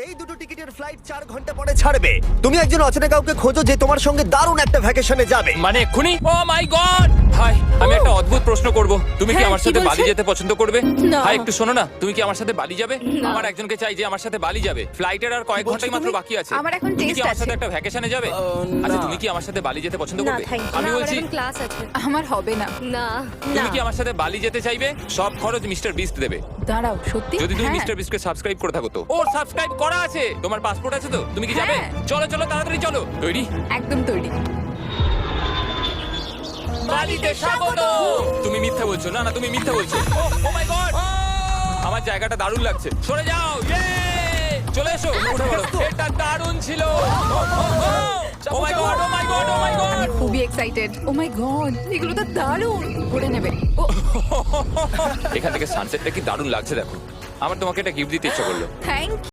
এই দুটো টিকিটের ফ্লাইট 4 ঘন্টা পরে ছাড়বে। তুমি একজন অচেনা কাউকে খোঁজো যে তোমার সঙ্গে দারুণ একটা ভ্যাকেশনে যাবে। মানে এক্ষুনি? ও মাই গড! হাই, আমি একটা অদ্ভুত প্রশ্ন করব। তুমি কি হ্যাঁ, আমার কি সাথে বলছেন? বালি যেতে পছন্দ করবে? না। হাই, একটু শোনো না, তুমি কি আমার সাথে বালি যাবে? না। আমার একজনকে চাই যে আমার সাথে বালি যাবে। ফ্লাইটের আর কয়েক ঘন্টাই মাত্র বাকি আছে। আমার এখন তুমি কি test আমার সাথে আছে। একটা ভ্যাকেশনে যাবে? আচ্ছা, তুমি কি আমার সাথে বালি যেতে পছন্দ না করবে? থ্যাংক আমি বলছি, ক্লাস আছে। আমার হবে না। না তুমি কি আমার সাথে বালি যেতে চাইবে? সব খরচ মিস্টার বিস্ট দেবে। দাঁড়াও, সত্যি? যদি তুমি হ্যাঁ। মিস্টার বিস্টকে সাবস্ক্রাইব করে থাকো তো। ওর সাবস্ক্রাইব করা আছে। তোমার পাসপোর্ট আছে তো? তুমি কি যাবে? হ্যাঁ। চলো চলো, তাড়াতাড়ি চলো। তৈরি? একদম তৈরি। বালিতে স্বাগত। তুমি মিথ্যা বলছো। না না, তুমি মিথ্যা বলছো। ও মাই গড! আমার জায়গাটা দারুণ লাগছে। সরে যাও। ইয়ে! চলে এসো, উঠে পড়ো। এটা দারুণ ছিল। ও মাই গড, ও মাই গড, ও মাই গড! আমি খুবই এক্সাইটেড। ও মাই গড, এগুলো তো দারুণ। করে নেবে। ও এখান থেকে সানসেটটা কি দারুণ লাগছে দেখো। আমার তোমাকে একটা গিফট দিতে ইচ্ছা করলো। থ্যাংক